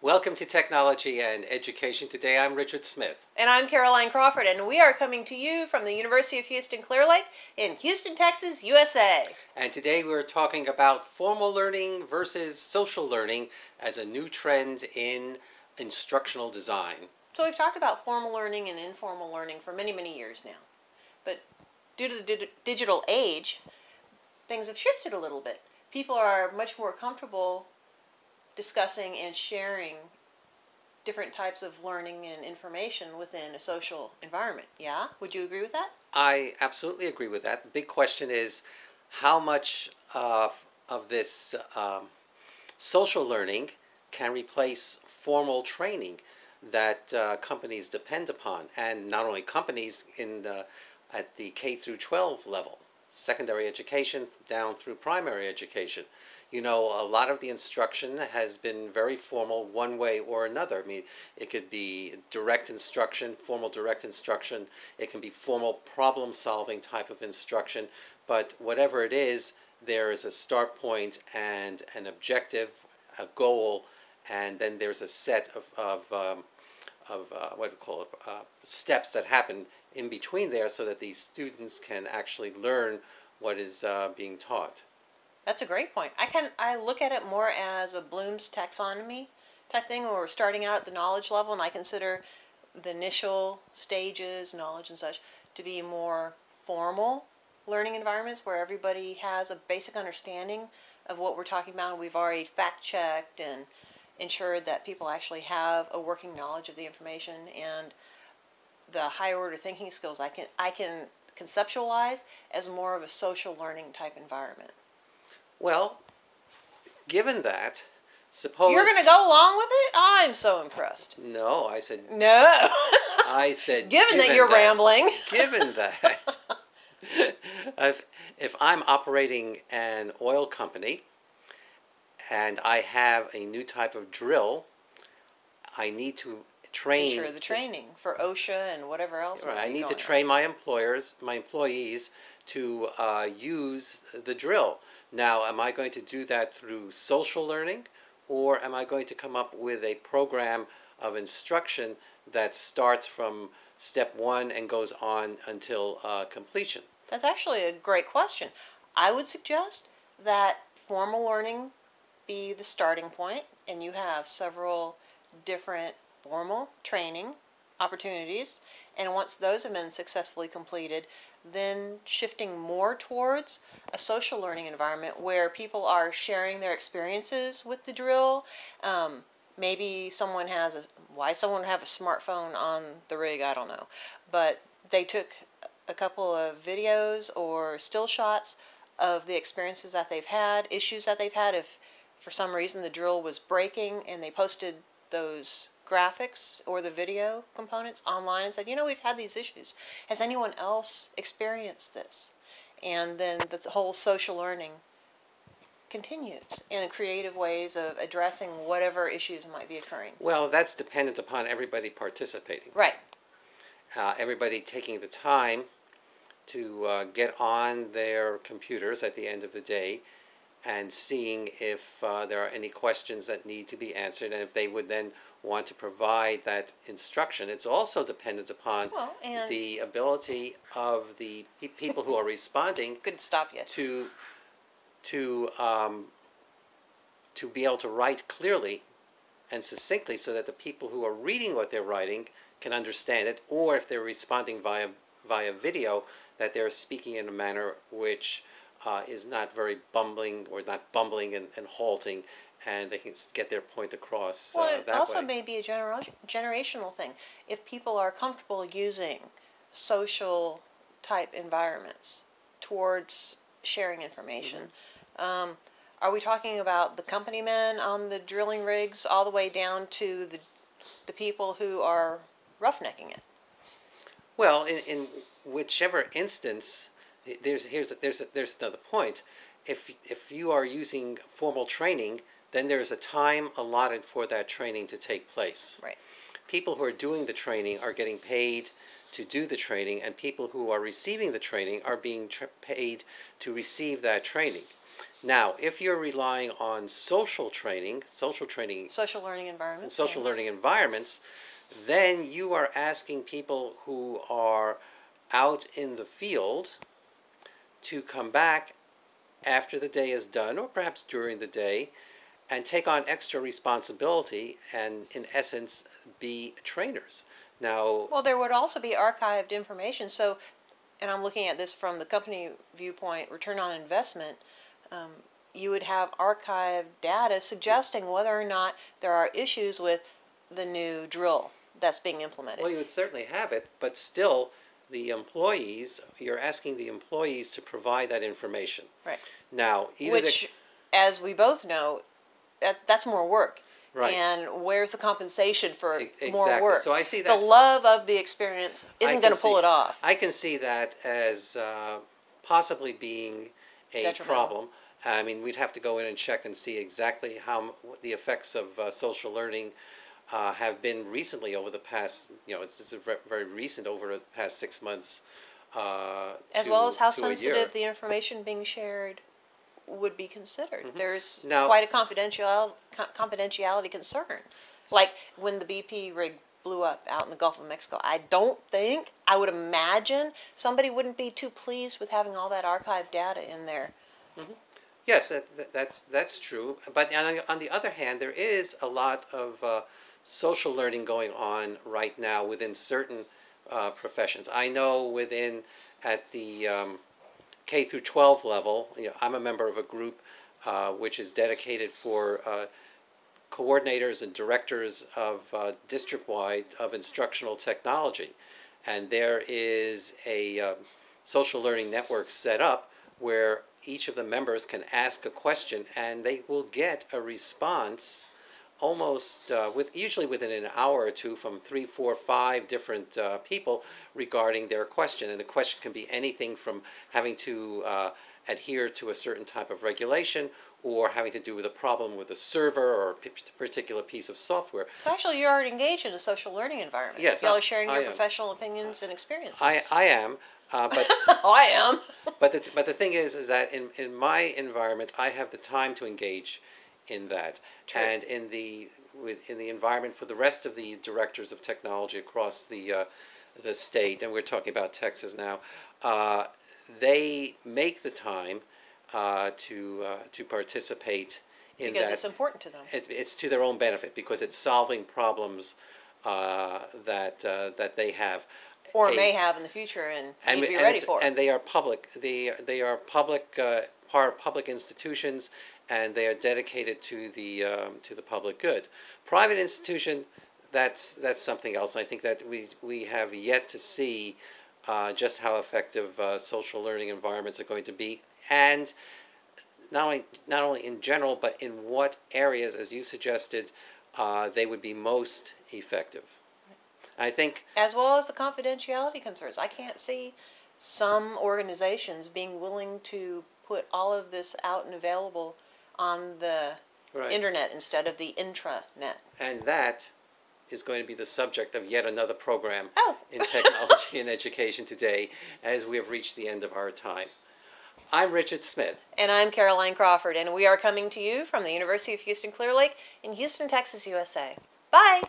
Welcome to Technology and Education. Today I'm Richard Smith. And I'm Caroline Crawford, and we are coming to you from the University of Houston Clear Lake in Houston, Texas, USA. And today we're talking about formal learning versus social learning as a new trend in instructional design. So we've talked about formal learning and informal learning for many, many years now. But due to the digital age, things have shifted a little bit. People are much more comfortable discussing and sharing different types of learning and information within a social environment. Yeah? Would you agree with that? I absolutely agree with that. The big question is how much of this social learning can replace formal training that companies depend upon, and not only companies at the K through 12 level, secondary education down through primary education. You know, a lot of the instruction has been very formal one way or another. I mean, it could be direct instruction, formal direct instruction. It can be formal problem-solving type of instruction. But whatever it is, there is a start point and an objective, a goal, and then there's a set of what do you call it, steps that happen in between there so that these students can actually learn what is being taught. That's a great point. I look at it more as a Bloom's taxonomy type thing, where we're starting out at the knowledge level, and I consider the initial stages, knowledge and such, to be more formal learning environments where everybody has a basic understanding of what we're talking about. We've already fact-checked and ensured that people actually have a working knowledge of the information, and the higher order thinking skills I can conceptualize as more of a social learning type environment. Well, given that, suppose... You're going to go along with it? I'm so impressed. No, I said... No. I said... Given that you're rambling. Given that. If I'm operating an oil company and I have a new type of drill, I need to train... Ensure the training for OSHA and whatever else. Right, I need to train my employees to use the drill. Now, am I going to do that through social learning, or am I going to come up with a program of instruction that starts from step one and goes on until completion? That's actually a great question. I would suggest that formal learning be the starting point, and you have several different formal training opportunities, and once those have been successfully completed, then shifting more towards a social learning environment where people are sharing their experiences with the drill. Maybe someone has why someone would have a smartphone on the rig, I don't know, but they took a couple of videos or still shots of the experiences that they've had, issues that they've had. If for some reason the drill was breaking, and they posted those graphics or the video components online and said, you know, we've had these issues. Has anyone else experienced this? And then the whole social learning continues in creative ways of addressing whatever issues might be occurring. Well, that's dependent upon everybody participating. Right. Everybody taking the time to get on their computers at the end of the day and seeing if there are any questions that need to be answered, and if they would then want to provide that instruction. It's also dependent upon the ability of the people who are responding Couldn't stop yet. to be able to write clearly and succinctly so that the people who are reading what they're writing can understand it, or if they're responding via video, that they're speaking in a manner which is not very bumbling, or not bumbling and halting, and they can get their point across well, it that also way. may be a generational thing. If people are comfortable using social type environments towards sharing information, are we talking about the company men on the drilling rigs all the way down to the people who are roughnecking it? Well, in whichever instance, there's another point. If you are using formal training, then there's a time allotted for that training to take place. Right. People who are doing the training are getting paid to do the training, and people who are receiving the training are being paid to receive that training. Now, if you're relying on social training, Social learning environment. and social learning environments, then you are asking people who are out in the field to come back after the day is done, or perhaps during the day, and take on extra responsibility and, in essence, be trainers. Now, Well, there would also be archived information. So, and I'm looking at this from the company viewpoint, return on investment. You would have archived data suggesting whether or not there are issues with the new drill that's being implemented. well, you would certainly have it, but still, the employees, you're asking the employees to provide that information. Right. Now, Which, as we both know, that's more work. Right. And where's the compensation for Exactly. more work? So I see that the love of the experience isn't going to pull it off. I can see that as possibly being a problem. I mean, we'd have to go in and check and see exactly how the effects of social learning have been recently over the past, this is very recent, over the past 6 months. As well as how to a year. sensitive the information being shared would be considered. Mm-hmm. There's Now, quite a confidentiality concern. Like when the BP rig blew up out in the Gulf of Mexico, I would imagine somebody wouldn't be too pleased with having all that archived data in there. Mm-hmm. Yes, that's true. But on the other hand, there is a lot of social learning going on right now within certain professions. I know at the K through 12 level, I'm a member of a group which is dedicated for coordinators and directors of district-wide of instructional technology. And there is a social learning network set up where each of the members can ask a question and they will get a response almost usually within an hour or two from 3, 4, 5 different people regarding their question. And the question can be anything from having to adhere to a certain type of regulation or having to do with a problem with a server or a particular piece of software. So actually you're already engaged in a social learning environment. Yes. Y'all are sharing your professional opinions and experiences. I am. But I am. but the thing is that in my environment, I have the time to engage in that. True. And in the environment for the rest of the directors of technology across the state, and we're talking about Texas now, they make the time to participate in that. Because it's important to them. It's to their own benefit because it's solving problems that they have. Or may have in the future and need to be ready for it. And they are public. They are public public institutions, and they are dedicated to the public good. Private institution, that's something else. I think that we have yet to see just how effective social learning environments are going to be, and not only in general, but in what areas, as you suggested, they would be most effective. I think, as well as the confidentiality concerns. I can't see some organizations being willing to put all of this out and available on the internet instead of the intranet. And that is going to be the subject of yet another program in Oh. technology and education today, as we have reached the end of our time. I'm Richard Smith. And I'm Caroline Crawford, and we are coming to you from the University of Houston Clear Lake in Houston, Texas, USA. Bye!